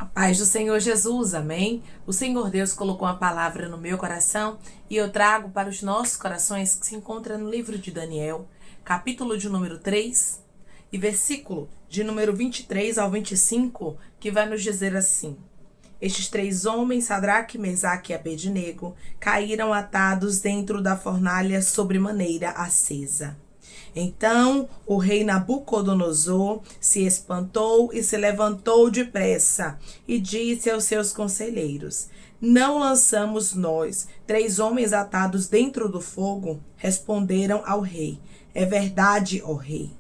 Paz do Senhor Jesus, amém? O Senhor Deus colocou uma palavra no meu coração e eu trago para os nossos corações que se encontra no livro de Daniel, capítulo de número 3 e versículo de número 23 ao 25, que vai nos dizer assim: Estes 3 homens, Sadraque, Mesaque e Abednego, caíram atados dentro da fornalha sobremaneira acesa. Então o rei Nabucodonosor se espantou e se levantou depressa e disse aos seus conselheiros: Não lançamos nós 3 homens atados dentro do fogo? Responderam ao rei: É verdade, ó rei.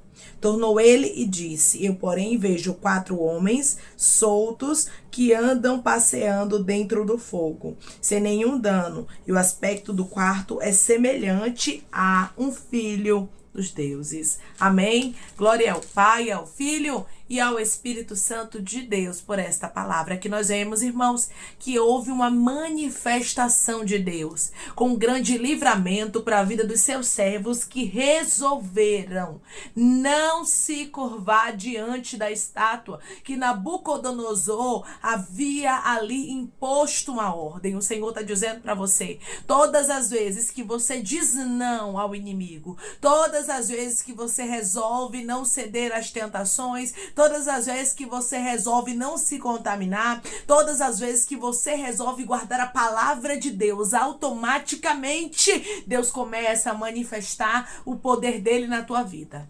Tornou ele e disse: Eu, porém, vejo 4 homens soltos que andam passeando dentro do fogo, sem nenhum dano, e o aspecto do quarto é semelhante a um filho dos deuses. Amém? Glória ao Pai, ao Filho e ao Espírito Santo de Deus por esta palavra que nós vemos, irmãos, que houve uma manifestação de Deus com grande livramento para a vida dos seus servos que resolveram não se curvar diante da estátua que Nabucodonosor havia ali imposto uma ordem. O Senhor está dizendo para você: todas as vezes que você diz não ao inimigo, todas as vezes que você resolve não ceder às tentações, todas as vezes que você resolve não se contaminar, todas as vezes que você resolve guardar a palavra de Deus, automaticamente Deus começa a manifestar o poder dele na tua vida.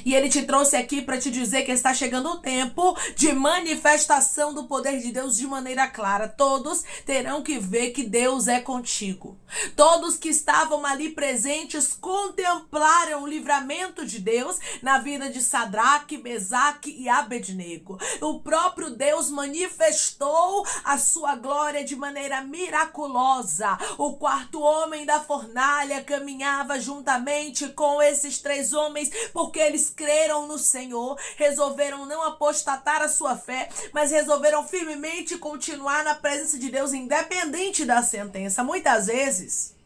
E ele te trouxe aqui para te dizer que está chegando o tempo de manifestação do poder de Deus de maneira clara. Todos terão que ver que Deus é contigo. Todos que estavam ali presentes contemplaram o livramento de Deus na vida de Sadraque, Mesaque e Abednego. O próprio Deus manifestou a sua glória de maneira miraculosa. O 4º homem da fornalha caminhava juntamente com esses 3 homens porque eles creram no Senhor, resolveram não apostatar a sua fé, mas resolveram firmemente continuar na presença de Deus, independente da sentença. Muitas vezes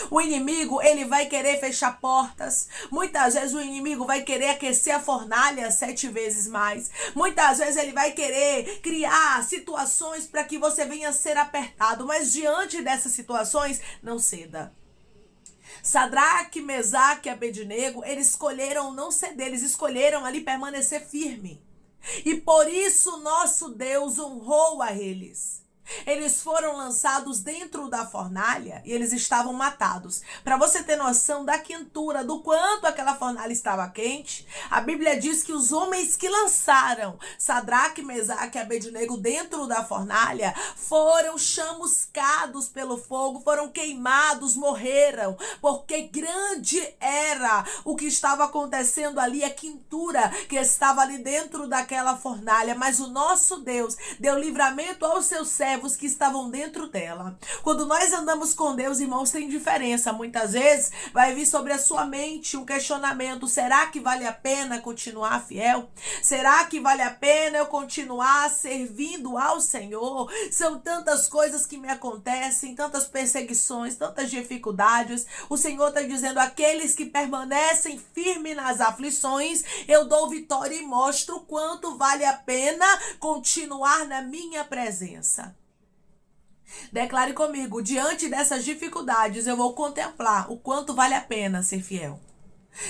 o inimigo, ele vai querer fechar portas. Muitas vezes o inimigo vai querer aquecer a fornalha 7 vezes mais. Muitas vezes ele vai querer criar situações para que você venha a ser apertado. Mas diante dessas situações, não ceda. Sadraque, Mesaque e Abednego, eles escolheram não ceder, eles escolheram ali permanecer firme. E por isso nosso Deus honrou a eles. Eles foram lançados dentro da fornalha e eles estavam matados. Para você ter noção da quentura, do quanto aquela fornalha estava quente, a Bíblia diz que os homens que lançaram Sadraque, Mesaque e Abednego dentro da fornalha foram chamuscados pelo fogo, foram queimados, morreram, porque grande era o que estava acontecendo ali, a quentura que estava ali dentro daquela fornalha. Mas o nosso Deus deu livramento aos seus servos que estavam dentro dela. Quando nós andamos com Deus, irmãos, tem diferença. Muitas vezes vai vir sobre a sua mente um questionamento: será que vale a pena continuar fiel? Será que vale a pena eu continuar servindo ao Senhor? São tantas coisas que me acontecem, tantas perseguições, tantas dificuldades. O Senhor está dizendo: aqueles que permanecem firmes nas aflições, eu dou vitória e mostro o quanto vale a pena continuar na minha presença. Declare comigo: diante dessas dificuldades eu vou contemplar o quanto vale a pena ser fiel.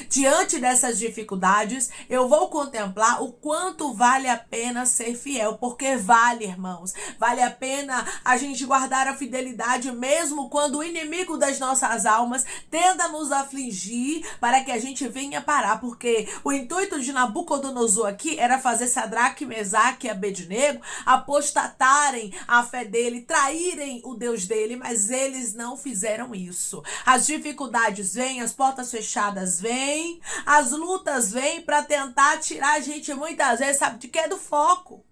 Diante dessas dificuldades, eu vou contemplar o quanto vale a pena ser fiel, porque vale, irmãos, vale a pena a gente guardar a fidelidade mesmo quando o inimigo das nossas almas tenta nos afligir para que a gente venha parar, porque o intuito de Nabucodonosor aqui era fazer Sadraque, Mesaque e Abednego apostatarem a fé dele, traírem o Deus dele, mas eles não fizeram isso. As dificuldades vêm, as portas fechadas vêm, as lutas vêm para tentar tirar a gente muitas vezes, sabe de quê? Do foco.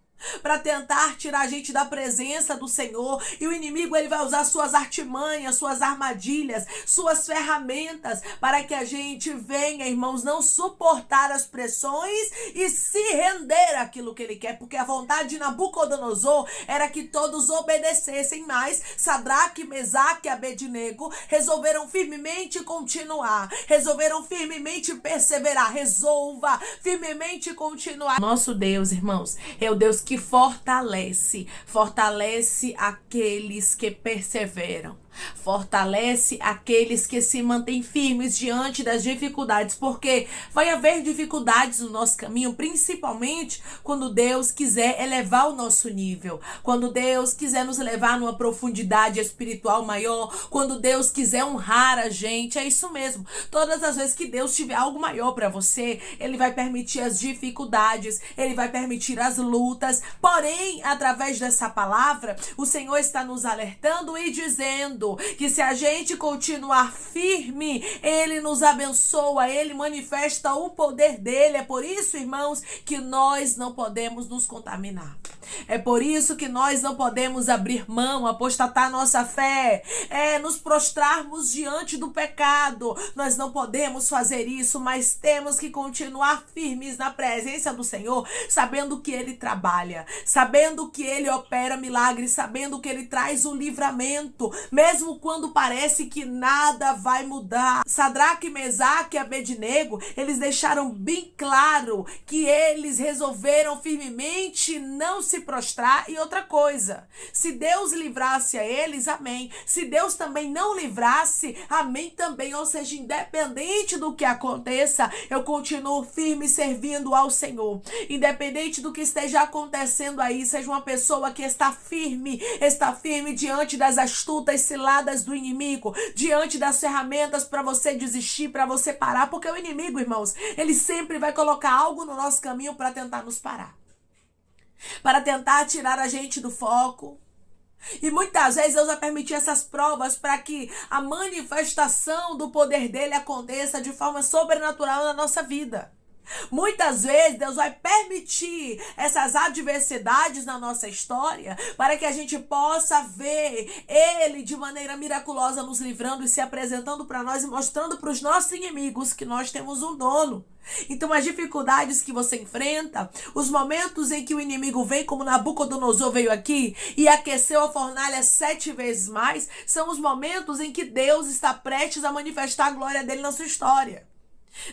Para tentar tirar a gente da presença do Senhor. E o inimigo, ele vai usar suas artimanhas, suas armadilhas, suas ferramentas para que a gente venha, irmãos, não suportar as pressões e se render àquilo que ele quer, porque a vontade de Nabucodonosor era que todos obedecessem, mas Sadraque, Mesaque e Abednego resolveram firmemente continuar, resolveram firmemente perseverar. Resolva firmemente continuar. Nosso Deus, irmãos, é o Deus que fortalece. Fortalece aqueles que perseveram. Fortalece aqueles que se mantêm firmes diante das dificuldades, porque vai haver dificuldades no nosso caminho, principalmente quando Deus quiser elevar o nosso nível, quando Deus quiser nos levar numa profundidade espiritual maior, quando Deus quiser honrar a gente. É isso mesmo. Todas as vezes que Deus tiver algo maior para você, Ele vai permitir as dificuldades, Ele vai permitir as lutas. Porém, através dessa palavra, o Senhor está nos alertando e dizendo que se a gente continuar firme, Ele nos abençoa, Ele manifesta o poder dEle. É por isso, irmãos, que nós não podemos nos contaminar. É por isso que nós não podemos abrir mão, apostatar nossa fé, nos prostrarmos diante do pecado. Nós não podemos fazer isso, mas temos que continuar firmes na presença do Senhor, sabendo que Ele trabalha, sabendo que Ele opera milagres, sabendo que Ele traz o livramento, mesmo quando parece que nada vai mudar. Sadraque, Mesaque e Abednego, eles deixaram bem claro que eles resolveram firmemente não se prostrar. E outra coisa, se Deus livrasse a eles, amém. Se Deus também não livrasse, amém também. Ou seja, independente do que aconteça, eu continuo firme servindo ao Senhor. Independente do que esteja acontecendo aí, seja uma pessoa que está firme diante das astutas ciladas do inimigo, diante das ferramentas para você desistir, para você parar, porque o inimigo, irmãos, ele sempre vai colocar algo no nosso caminho para tentar nos parar, para tentar tirar a gente do foco. E muitas vezes Deus vai permitir essas provas para que a manifestação do poder dele aconteça de forma sobrenatural na nossa vida. Muitas vezes Deus vai permitir essas adversidades na nossa história para que a gente possa ver Ele de maneira miraculosa nos livrando e se apresentando para nós e mostrando para os nossos inimigos que nós temos um dono. Então as dificuldades que você enfrenta, os momentos em que o inimigo vem, como Nabucodonosor veio aqui e aqueceu a fornalha 7 vezes mais, são os momentos em que Deus está prestes a manifestar a glória dele na sua história.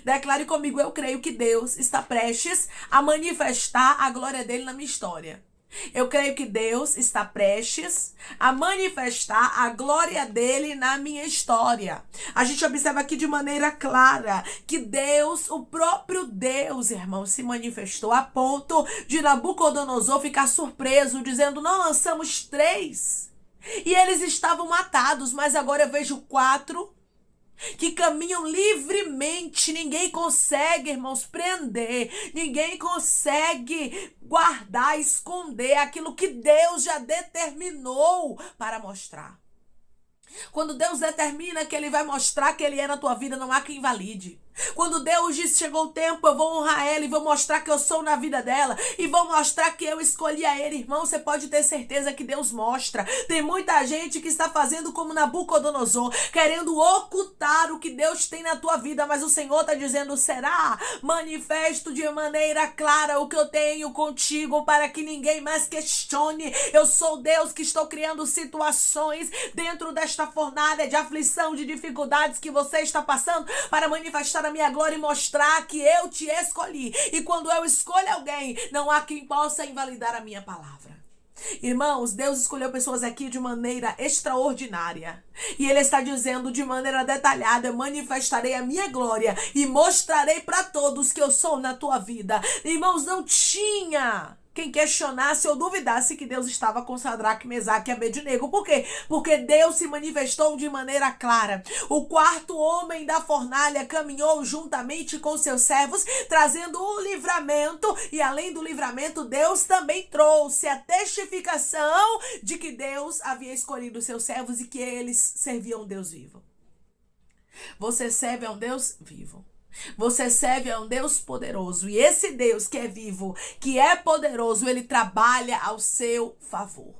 Declare comigo: eu creio que Deus está prestes a manifestar a glória dele na minha história. Eu creio que Deus está prestes a manifestar a glória dele na minha história. A gente observa aqui de maneira clara que Deus, o próprio Deus, irmão, se manifestou a ponto de Nabucodonosor ficar surpreso, dizendo: não lançamos 3 e eles estavam matados, mas agora eu vejo 4 que caminham livremente. Ninguém consegue, irmãos, prender. Ninguém consegue guardar, esconder aquilo que Deus já determinou para mostrar. Quando Deus determina que Ele vai mostrar que Ele é na tua vida, não há quem invalide. Quando Deus diz: chegou o tempo, eu vou honrar ela e vou mostrar que eu sou na vida dela e vou mostrar que eu escolhi a ele, irmão, você pode ter certeza que Deus mostra. Tem muita gente que está fazendo como Nabucodonosor, querendo ocultar o que Deus tem na tua vida, mas o Senhor está dizendo: será manifesto de maneira clara o que eu tenho contigo, para que ninguém mais questione. Eu sou Deus que estou criando situações dentro desta fornalha de aflição, de dificuldades que você está passando, para manifestar a minha glória e mostrar que eu te escolhi. E quando eu escolho alguém, não há quem possa invalidar a minha palavra. Irmãos, Deus escolheu pessoas aqui de maneira extraordinária. E Ele está dizendo de maneira detalhada: eu manifestarei a minha glória e mostrarei para todos que eu sou na tua vida. Irmãos, não tinha quem questionasse ou duvidasse que Deus estava com Sadraque, Mesaque e Abednego. Por quê? Porque Deus se manifestou de maneira clara. O 4º homem da fornalha caminhou juntamente com seus servos, trazendo o livramento. E além do livramento, Deus também trouxe a testificação de que Deus havia escolhido seus servos e que eles serviam um Deus vivo. Você serve a um Deus vivo. Você serve a um Deus poderoso. E esse Deus que é vivo, que é poderoso, Ele trabalha ao seu favor.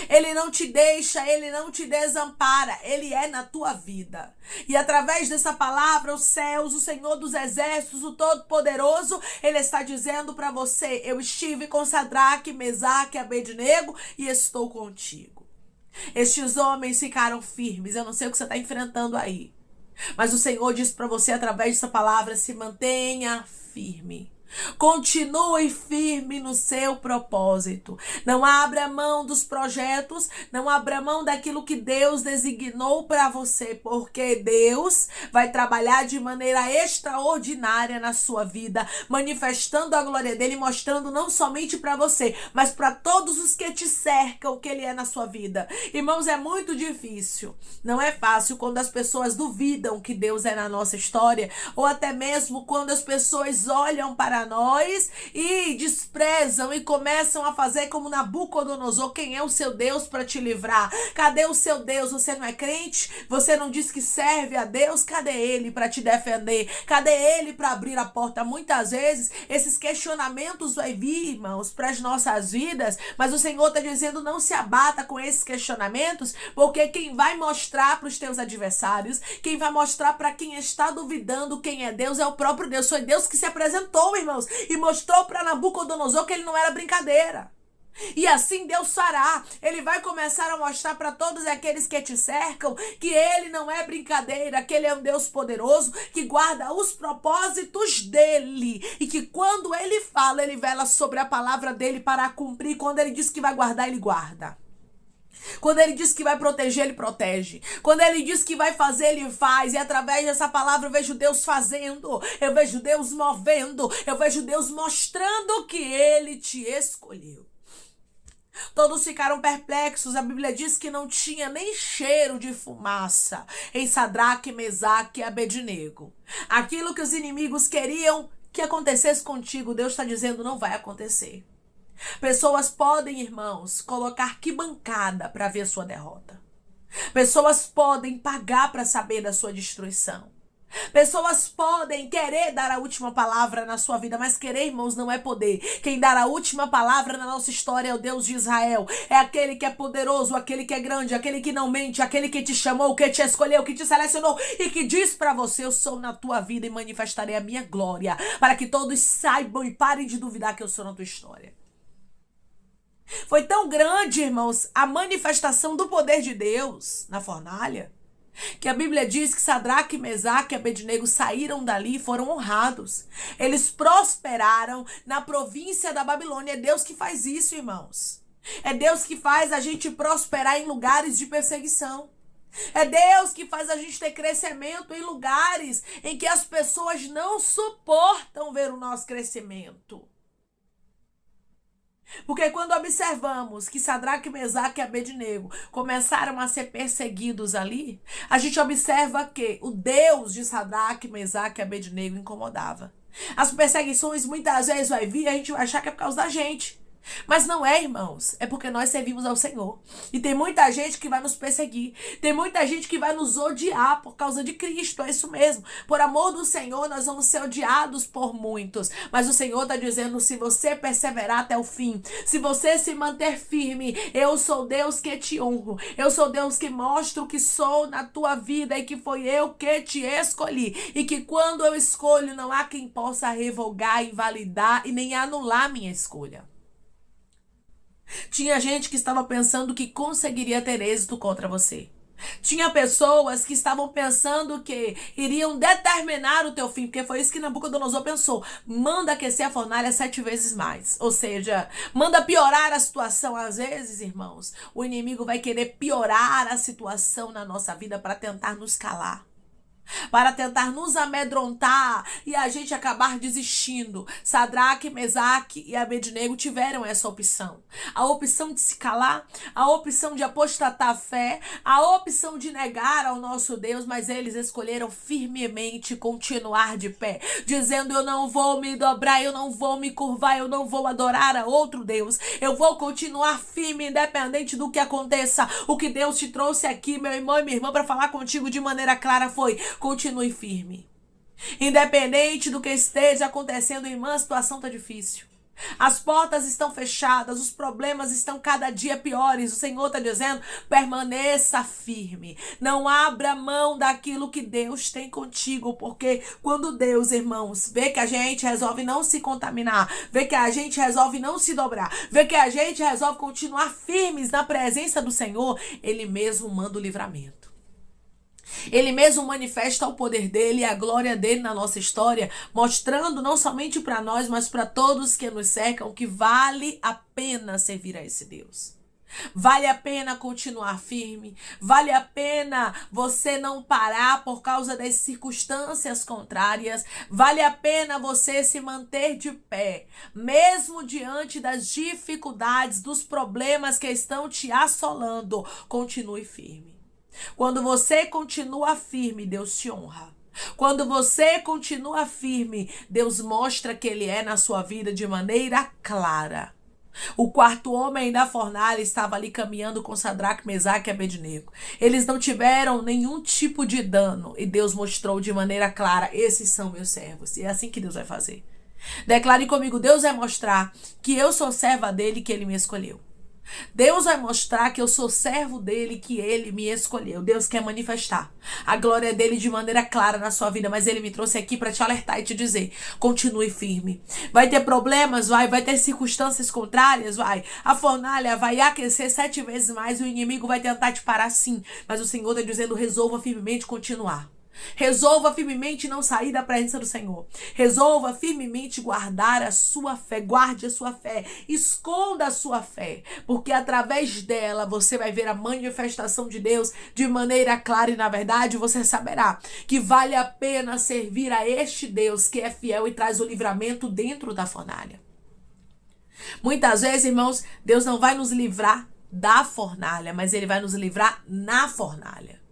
Ele não te deixa, Ele não te desampara. Ele é na tua vida. E através dessa palavra, os céus, o Senhor dos Exércitos, o Todo-Poderoso, Ele está dizendo para você: eu estive com Sadraque, Mesaque e Abednego e estou contigo. Estes homens ficaram firmes. Eu não sei o que você está enfrentando aí, mas o Senhor diz para você através dessa palavra: se mantenha firme. Continue firme no seu propósito. Não abra mão dos projetos, não abra mão daquilo que Deus designou para você, porque Deus vai trabalhar de maneira extraordinária na sua vida, manifestando a glória dele, mostrando não somente para você, mas para todos os que te cercam que ele é na sua vida. Irmãos, é muito difícil. Não é fácil quando as pessoas duvidam que Deus é na nossa história, ou até mesmo quando as pessoas olham para nós e desprezam e começam a fazer como Nabucodonosor. Quem é o seu Deus para te livrar? Cadê o seu Deus? Você não é crente? Você não diz que serve a Deus? Cadê ele para te defender? Cadê ele para abrir a porta? Muitas vezes esses questionamentos vai vir, irmãos, para as nossas vidas, mas o Senhor está dizendo: não se abata com esses questionamentos, porque quem vai mostrar para os teus adversários, quem vai mostrar para quem está duvidando quem é Deus, é o próprio Deus. Foi Deus que se apresentou, irmãos, e mostrou para Nabucodonosor que ele não era brincadeira. E assim Deus fará. Ele vai começar a mostrar para todos aqueles que te cercam que ele não é brincadeira, que ele é um Deus poderoso, que guarda os propósitos dele, e que quando ele fala, ele vela sobre a palavra dele para cumprir. Quando ele diz que vai guardar, ele guarda. Quando ele diz que vai proteger, ele protege. Quando ele diz que vai fazer, ele faz. E através dessa palavra eu vejo Deus fazendo, eu vejo Deus movendo, eu vejo Deus mostrando que ele te escolheu. Todos ficaram perplexos. A Bíblia diz que não tinha nem cheiro de fumaça em Sadraque, Mesaque e Abednego. Aquilo que os inimigos queriam que acontecesse contigo, Deus está dizendo: não vai acontecer. Pessoas podem, irmãos, colocar arquibancada para ver sua derrota. Pessoas podem pagar para saber da sua destruição. Pessoas podem querer dar a última palavra na sua vida, mas querer, irmãos, não é poder. Quem dá a última palavra na nossa história é o Deus de Israel. É aquele que é poderoso, aquele que é grande, aquele que não mente, aquele que te chamou, que te escolheu, que te selecionou e que diz para você: eu sou na tua vida e manifestarei a minha glória, para que todos saibam e parem de duvidar que eu sou na tua história. Foi tão grande, irmãos, a manifestação do poder de Deus na fornalha, que a Bíblia diz que Sadraque, Mesaque e Abednego saíram dali e foram honrados. Eles prosperaram na província da Babilônia. É Deus que faz isso, irmãos. É Deus que faz a gente prosperar em lugares de perseguição. É Deus que faz a gente ter crescimento em lugares em que as pessoas não suportam ver o nosso crescimento. Porque quando observamos que Sadraque, Mesaque e Abednego começaram a ser perseguidos ali, a gente observa que o Deus de Sadraque, Mesaque e Abednego incomodava. As perseguições muitas vezes vai vir e a gente vai achar que é por causa da gente. Mas não é, irmãos, é porque nós servimos ao Senhor. E tem muita gente que vai nos perseguir, tem muita gente que vai nos odiar por causa de Cristo, é isso mesmo. Por amor do Senhor, nós vamos ser odiados por muitos. Mas o Senhor está dizendo: se você perseverar até o fim, se você se manter firme, eu sou Deus que te honro, eu sou Deus que mostro que sou na tua vida e que foi eu que te escolhi. E que quando eu escolho, não há quem possa revogar, invalidar e nem anular minha escolha. Tinha gente que estava pensando que conseguiria ter êxito contra você. Tinha pessoas que estavam pensando que iriam determinar o teu fim, porque foi isso que Nabucodonosor pensou. Manda aquecer a fornalha 7 vezes mais. Ou seja, manda piorar a situação. Às vezes, irmãos, o inimigo vai querer piorar a situação na nossa vida para tentar nos calar, para tentar nos amedrontar e a gente acabar desistindo. Sadraque, Mesaque e Abednego tiveram essa opção. A opção de se calar, a opção de apostatar a fé, a opção de negar ao nosso Deus, mas eles escolheram firmemente continuar de pé, dizendo: eu não vou me dobrar, eu não vou me curvar, eu não vou adorar a outro Deus, eu vou continuar firme independente do que aconteça. O que Deus te trouxe aqui, meu irmão e minha irmã, para falar contigo de maneira clara foi: continue firme. Independente do que esteja acontecendo, irmã, a situação está difícil. As portas estão fechadas, os problemas estão cada dia piores. O Senhor está dizendo: permaneça firme. Não abra mão daquilo que Deus tem contigo, porque quando Deus, irmãos, vê que a gente resolve não se contaminar, vê que a gente resolve não se dobrar, vê que a gente resolve continuar firmes na presença do Senhor, Ele mesmo manda o livramento. Ele mesmo manifesta o poder dele e a glória dele na nossa história, mostrando não somente para nós, mas para todos que nos cercam que vale a pena servir a esse Deus. Vale a pena continuar firme, vale a pena você não parar por causa das circunstâncias contrárias, vale a pena você se manter de pé, mesmo diante das dificuldades, dos problemas que estão te assolando. Continue firme. Quando você continua firme, Deus te honra. Quando você continua firme, Deus mostra que Ele é na sua vida de maneira clara. O quarto homem da fornalha estava ali caminhando com Sadraque, Mesaque e Abednego. Eles não tiveram nenhum tipo de dano e Deus mostrou de maneira clara: esses são meus servos. E é assim que Deus vai fazer. Declare comigo: Deus vai mostrar que eu sou serva dele, que ele me escolheu. Deus vai mostrar que eu sou servo dele, que ele me escolheu. Deus quer manifestar a glória dele de maneira clara na sua vida, mas ele me trouxe aqui para te alertar e te dizer: continue firme. Vai ter problemas? Vai ter circunstâncias contrárias? Vai. A fornalha vai aquecer 7 vezes mais e o inimigo vai tentar te parar, sim. Mas o Senhor está dizendo: resolva firmemente continuar. Resolva firmemente não sair da presença do Senhor. Resolva firmemente guardar a sua fé. Guarde a sua fé. Esconda a sua fé. Porque através dela você vai ver a manifestação de Deus de maneira clara. E na verdade você saberá que vale a pena servir a este Deus que é fiel e traz o livramento dentro da fornalha. Muitas vezes, irmãos, Deus não vai nos livrar da fornalha, mas Ele vai nos livrar na fornalha.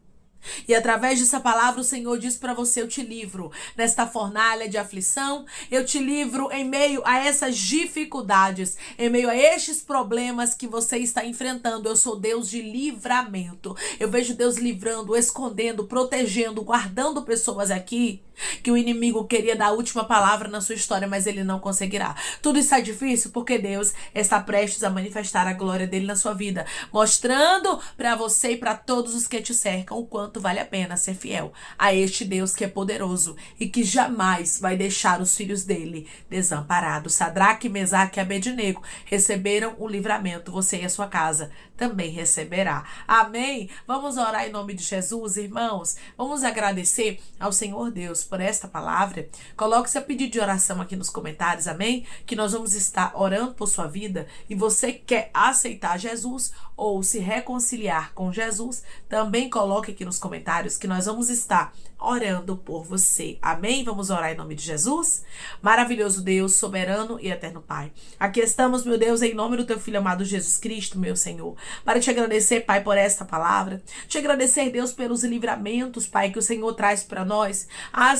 E através dessa palavra o Senhor diz para você: eu te livro nesta fornalha de aflição, eu te livro em meio a essas dificuldades, em meio a estes problemas que você está enfrentando. Eu sou Deus de livramento. Eu vejo Deus livrando, escondendo, protegendo, guardando pessoas aqui que o inimigo queria dar a última palavra na sua história, mas ele não conseguirá. Tudo está difícil porque Deus está prestes a manifestar a glória dele na sua vida, mostrando para você e para todos os que te cercam o quanto vale a pena ser fiel a este Deus que é poderoso e que jamais vai deixar os filhos dele desamparados. Sadraque, Mesaque e Abednego receberam o livramento. Você e a sua casa também receberá. Amém? Vamos orar em nome de Jesus, irmãos. Vamos agradecer ao Senhor Deus por esta palavra. Coloque seu pedido de oração aqui nos comentários, amém? Que nós vamos estar orando por sua vida. E você quer aceitar Jesus ou se reconciliar com Jesus, também coloque aqui nos comentários que nós vamos estar orando por você. Amém? Vamos orar em nome de Jesus? Maravilhoso Deus, soberano e eterno Pai. Aqui estamos, meu Deus, em nome do teu Filho amado Jesus Cristo, meu Senhor, para te agradecer, Pai, por esta palavra. Te agradecer, Deus, pelos livramentos, Pai, que o Senhor traz para nós.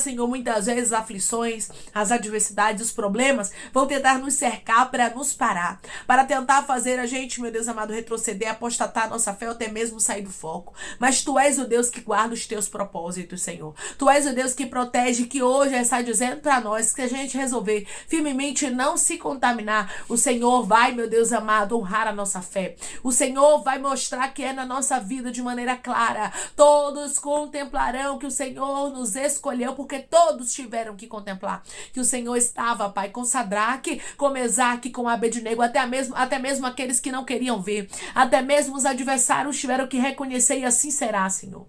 Senhor, muitas vezes as aflições, as adversidades, os problemas vão tentar nos cercar para nos parar, para tentar fazer a gente, meu Deus amado, retroceder, apostatar a nossa fé ou até mesmo sair do foco. Mas tu és o Deus que guarda os teus propósitos, Senhor. Tu és o Deus que protege, que hoje está dizendo para nós que a gente resolver firmemente não se contaminar, o Senhor vai, meu Deus amado, honrar a nossa fé. O Senhor vai mostrar que é na nossa vida de maneira clara. Todos contemplarão que o Senhor nos escolheu, porque todos tiveram que contemplar que o Senhor estava, Pai, com Sadraque, com Mesaque, com Abednego, até mesmo aqueles que não queriam ver, até mesmo os adversários tiveram que reconhecer, e assim será, Senhor.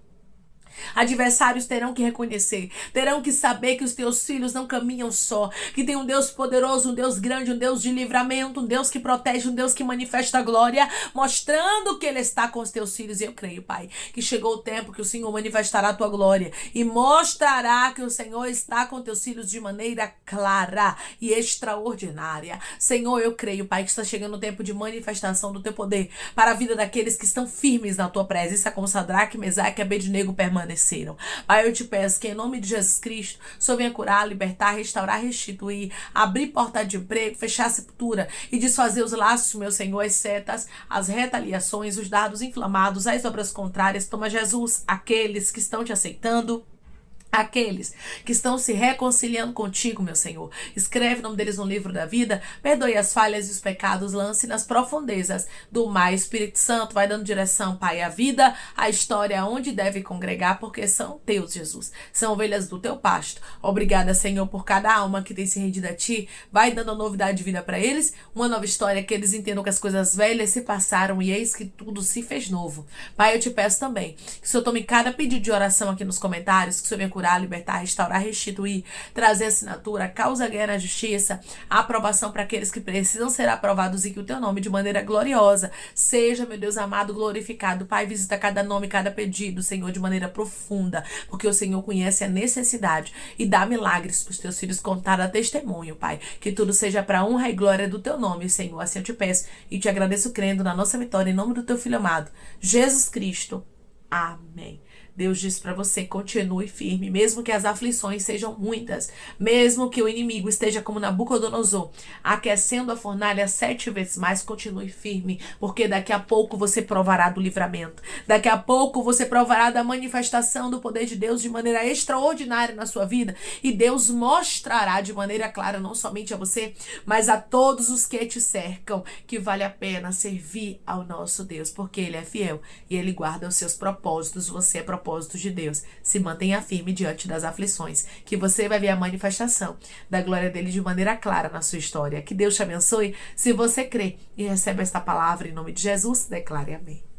Adversários terão que reconhecer, terão que saber que os teus filhos não caminham só, que tem um Deus poderoso, um Deus grande, um Deus de livramento, um Deus que protege, um Deus que manifesta a glória, mostrando que Ele está com os teus filhos. E eu creio, Pai, que chegou o tempo que o Senhor manifestará a tua glória e mostrará que o Senhor está com teus filhos de maneira clara e extraordinária. Senhor, eu creio, Pai, que está chegando o tempo de manifestação do teu poder para a vida daqueles que estão firmes na tua presença, como Sadraque, Mesaque e Abednego permaneceram. Pai, eu te peço que em nome de Jesus Cristo, o Senhor venha curar, libertar, restaurar, restituir, abrir porta de emprego, fechar a sepultura e desfazer os laços, meu Senhor, as setas, as retaliações, os dardos inflamados, as obras contrárias. Toma, Jesus, aqueles que estão te aceitando, Aqueles que estão se reconciliando contigo, meu Senhor. Escreve o nome deles no livro da vida. Perdoe as falhas e os pecados. Lance nas profundezas do mar. Espírito Santo vai dando direção, Pai, à vida, à história, onde deve congregar, porque são teus, Jesus. São ovelhas do teu pasto. Obrigada, Senhor, por cada alma que tem se rendido a ti. Vai dando novidade de vida para eles. Uma nova história, que eles entendam que as coisas velhas se passaram e eis que tudo se fez novo. Pai, eu te peço também que o Senhor tome cada pedido de oração aqui nos comentários, que o Senhor venha curar, libertar, restaurar, restituir, trazer assinatura, causa, ganha na justiça, aprovação para aqueles que precisam ser aprovados, e que o teu nome de maneira gloriosa seja, meu Deus amado, glorificado. Pai, visita cada nome, cada pedido, Senhor, de maneira profunda, porque o Senhor conhece a necessidade e dá milagres para os teus filhos contar a testemunho, Pai. Que tudo seja para a honra e glória do teu nome, Senhor. Assim eu te peço e te agradeço crendo na nossa vitória, em nome do teu Filho amado, Jesus Cristo. Amém. Deus diz para você, continue firme, mesmo que as aflições sejam muitas, mesmo que o inimigo esteja como Nabucodonosor, aquecendo a fornalha 7 vezes mais, continue firme, porque daqui a pouco você provará do livramento, daqui a pouco você provará da manifestação do poder de Deus de maneira extraordinária na sua vida, e Deus mostrará de maneira clara, não somente a você, mas a todos os que te cercam, que vale a pena servir ao nosso Deus, porque Ele é fiel e Ele guarda os seus propósitos. Você é propósitos de Deus. Se mantenha firme diante das aflições, que você vai ver a manifestação da glória dele de maneira clara na sua história. Que Deus te abençoe. Se você crê e recebe esta palavra em nome de Jesus, declare amém.